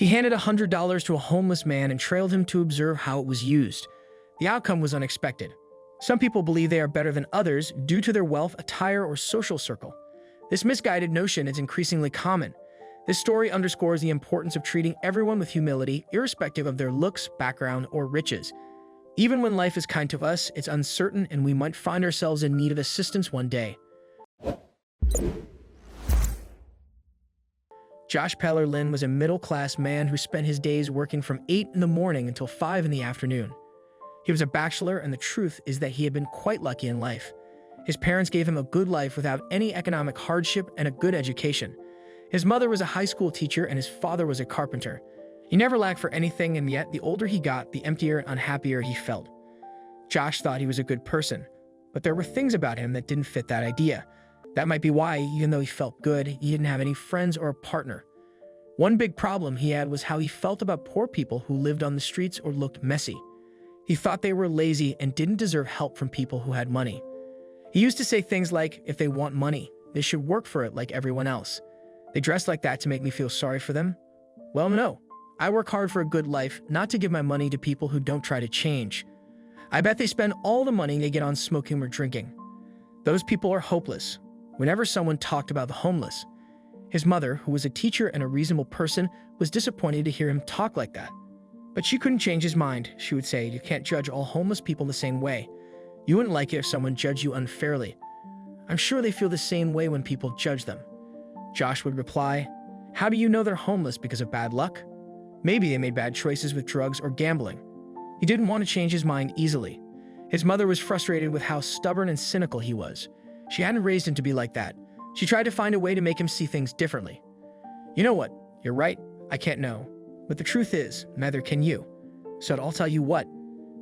He handed $100 to a homeless man and trailed him to observe how it was used. The outcome was unexpected. Some people believe they are better than others due to their wealth, attire, or social circle. This misguided notion is increasingly common. This story underscores the importance of treating everyone with humility, irrespective of their looks, background, or riches. Even when life is kind to us, it's uncertain and we might find ourselves in need of assistance one day. Josh Pellerlin was a middle-class man who spent his days working from 8 in the morning until 5 in the afternoon. He was a bachelor, and the truth is that he had been quite lucky in life. His parents gave him a good life without any economic hardship and a good education. His mother was a high school teacher and his father was a carpenter. He never lacked for anything, and yet the older he got, the emptier and unhappier he felt. Josh thought he was a good person, but there were things about him that didn't fit that idea. That might be why, even though he felt good, he didn't have any friends or a partner. One big problem he had was how he felt about poor people who lived on the streets or looked messy. He thought they were lazy and didn't deserve help from people who had money. He used to say things like, if they want money, they should work for it like everyone else. They dress like that to make me feel sorry for them? Well, no. I work hard for a good life, not to give my money to people who don't try to change. I bet they spend all the money they get on smoking or drinking. Those people are hopeless. Whenever someone talked about the homeless, his mother, who was a teacher and a reasonable person, was disappointed to hear him talk like that. But she couldn't change his mind. She would say, you can't judge all homeless people the same way. You wouldn't like it if someone judged you unfairly. I'm sure they feel the same way when people judge them. Josh would reply, how do you know they're homeless because of bad luck? Maybe they made bad choices with drugs or gambling. He didn't want to change his mind easily. His mother was frustrated with how stubborn and cynical he was. She hadn't raised him to be like that. She tried to find a way to make him see things differently. You know what? You're right. I can't know. But the truth is, neither can you. So I'll tell you what.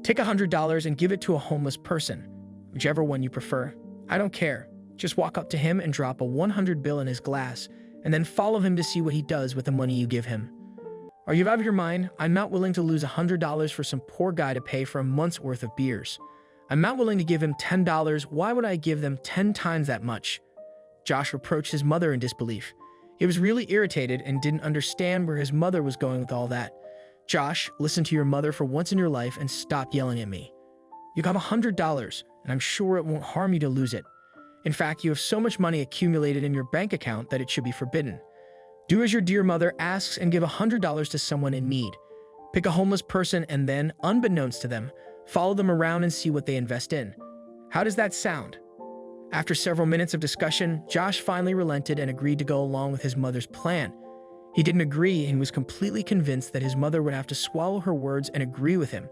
Take $100 and give it to a homeless person. Whichever one you prefer. I don't care. Just walk up to him and drop a 100 bill in his glass, and then follow him to see what he does with the money you give him. Are you out of your mind? I'm not willing to lose $100 for some poor guy to pay for a month's worth of beers. I'm not willing to give him $10. Why would I give them 10 times that much? Josh reproached his mother in disbelief. He was really irritated and didn't understand where his mother was going with all that. Josh, listen to your mother for once in your life and stop yelling at me. You got $100, and I'm sure it won't harm you to lose it. In fact, you have so much money accumulated in your bank account that it should be forbidden. Do as your dear mother asks and give $100 to someone in need. Pick a homeless person and then, unbeknownst to them, follow them around and see what they invest in. How does that sound? After several minutes of discussion, Josh finally relented and agreed to go along with his mother's plan. He didn't agree and was completely convinced that his mother would have to swallow her words and agree with him.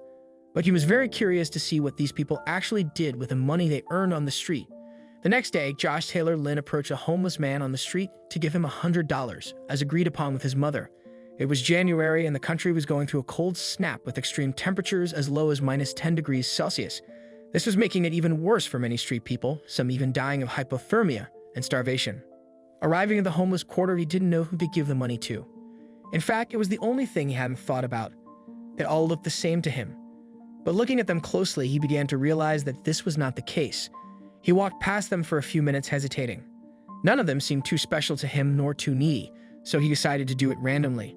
But he was very curious to see what these people actually did with the money they earned on the street. The next day, Josh Taylor Lynn approached a homeless man on the street to give him $100, as agreed upon with his mother. It was January and the country was going through a cold snap with extreme temperatures as low as -10 degrees Celsius. This was making it even worse for many street people, some even dying of hypothermia and starvation. Arriving at the homeless quarter, he didn't know who to give the money to. In fact, it was the only thing he hadn't thought about. They all looked the same to him. But looking at them closely, he began to realize that this was not the case. He walked past them for a few minutes hesitating. None of them seemed too special to him nor too needy, so he decided to do it randomly.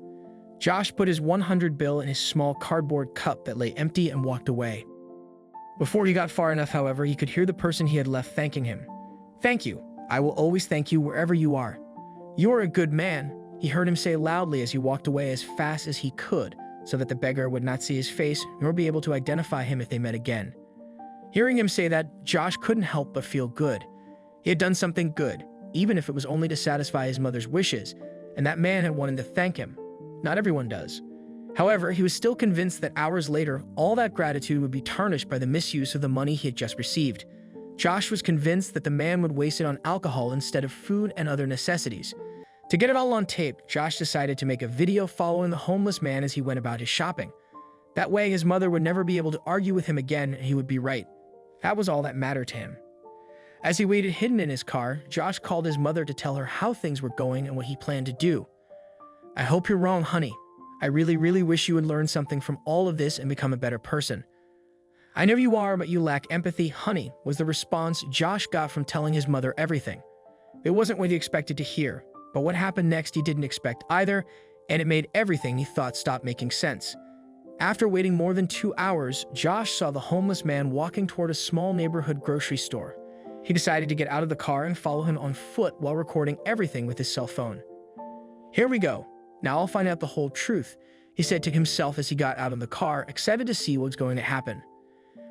Josh put his 100 bill in his small cardboard cup that lay empty and walked away. Before he got far enough, however, he could hear the person he had left thanking him. Thank you. I will always thank you wherever you are. You are a good man, he heard him say loudly as he walked away as fast as he could, so that the beggar would not see his face nor be able to identify him if they met again. Hearing him say that, Josh couldn't help but feel good. He had done something good, even if it was only to satisfy his mother's wishes, and that man had wanted to thank him. Not everyone does. However, he was still convinced that hours later, all that gratitude would be tarnished by the misuse of the money he had just received. Josh was convinced that the man would waste it on alcohol instead of food and other necessities. To get it all on tape, Josh decided to make a video following the homeless man as he went about his shopping. That way, his mother would never be able to argue with him again and he would be right. That was all that mattered to him. As he waited hidden in his car, Josh called his mother to tell her how things were going and what he planned to do. I hope you're wrong, honey. I really wish you would learn something from all of this and become a better person. I know you are, but you lack empathy, honey, was the response Josh got from telling his mother everything. It wasn't what he expected to hear, but what happened next he didn't expect either. and it made everything he thought stop making sense. After waiting more than 2 hours, Josh saw the homeless man walking toward a small neighborhood grocery store. He decided to get out of the car and follow him on foot while recording everything with his cell phone. "Here we go. Now I'll find out the whole truth," he said to himself as he got out of the car, excited to see what's going to happen.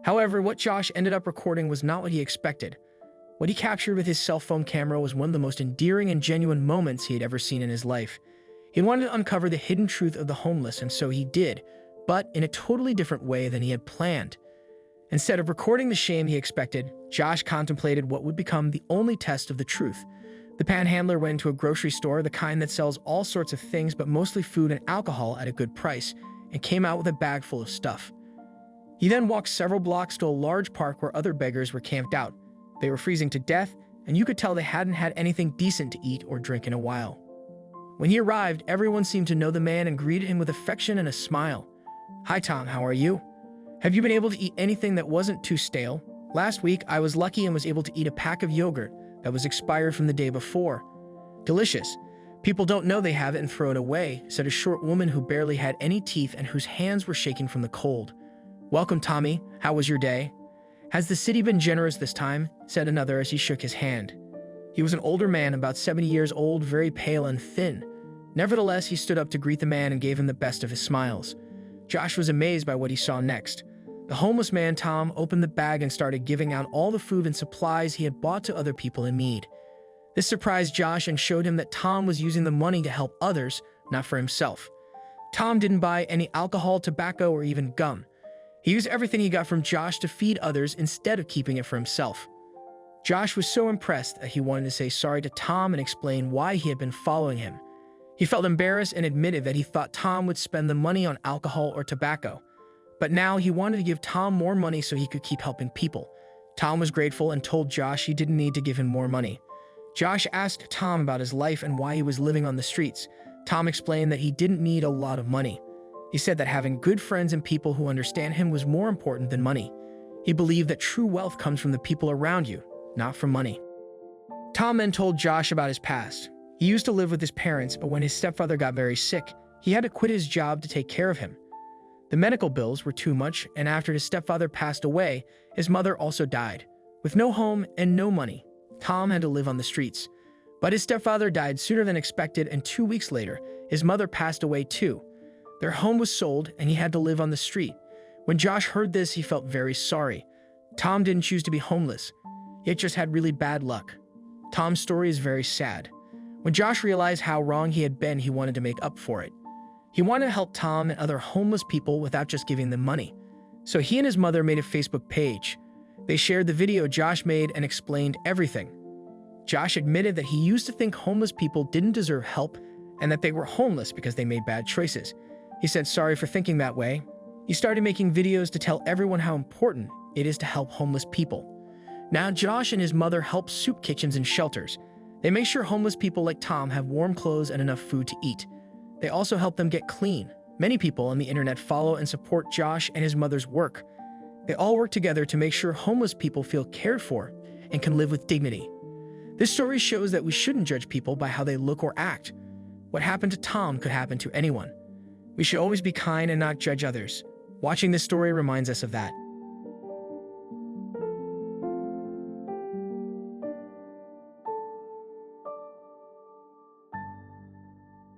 However, what Josh ended up recording was not what he expected. What he captured with his cell phone camera was one of the most endearing and genuine moments he had ever seen in his life. He wanted to uncover the hidden truth of the homeless, and so he did, but in a totally different way than he had planned. Instead of recording the shame he expected, Josh contemplated what would become the only test of the truth. The panhandler went into a grocery store, the kind that sells all sorts of things but mostly food and alcohol at a good price, and came out with a bag full of stuff. He then walked several blocks to a large park where other beggars were camped out. They were freezing to death, and you could tell they hadn't had anything decent to eat or drink in a while. When he arrived, everyone seemed to know the man and greeted him with affection and a smile. "Hi Tom, how are you? Have you been able to eat anything that wasn't too stale? Last week, I was lucky and was able to eat a pack of yogurt that was expired from the day before. Delicious. People don't know they have it and throw it away," said a short woman who barely had any teeth and whose hands were shaking from the cold. "Welcome, Tommy. How was your day?" "Has the city been generous this time?" said another as he shook his hand. He was an older man, about 70 years old, very pale and thin. Nevertheless, he stood up to greet the man and gave him the best of his smiles. Josh was amazed by what he saw next. The homeless man, Tom, opened the bag and started giving out all the food and supplies he had bought to other people in need. This surprised Josh and showed him that Tom was using the money to help others, not for himself. Tom didn't buy any alcohol, tobacco, or even gum. He used everything he got from Josh to feed others instead of keeping it for himself. Josh was so impressed that he wanted to say sorry to Tom and explain why he had been following him. He felt embarrassed and admitted that he thought Tom would spend the money on alcohol or tobacco. But now he wanted to give Tom more money so he could keep helping people. Tom was grateful and told Josh he didn't need to give him more money. Josh asked Tom about his life and why he was living on the streets. Tom explained that he didn't need a lot of money. He said that having good friends and people who understand him was more important than money. He believed that true wealth comes from the people around you, not from money. Tom then told Josh about his past. He used to live with his parents, but when his stepfather got very sick, he had to quit his job to take care of him. The medical bills were too much, and after his stepfather passed away, his mother also died. With no home and no money, Tom had to live on the streets. But his stepfather died sooner than expected, and 2 weeks later, his mother passed away too. Their home was sold, and he had to live on the street. When Josh heard this, he felt very sorry. Tom didn't choose to be homeless. He had just had really bad luck. Tom's story is very sad. When Josh realized how wrong he had been, he wanted to make up for it. He wanted to help Tom and other homeless people without just giving them money. So he and his mother made a Facebook page. They shared the video Josh made and explained everything. Josh admitted that he used to think homeless people didn't deserve help and that they were homeless because they made bad choices. He said sorry for thinking that way. He started making videos to tell everyone how important it is to help homeless people. Now Josh and his mother help soup kitchens and shelters. They make sure homeless people like Tom have warm clothes and enough food to eat. They also help them get clean. Many people on the internet follow and support Josh and his mother's work. They all work together to make sure homeless people feel cared for and can live with dignity. This story shows that we shouldn't judge people by how they look or act. What happened to Tom could happen to anyone. We should always be kind and not judge others. Watching this story reminds us of that.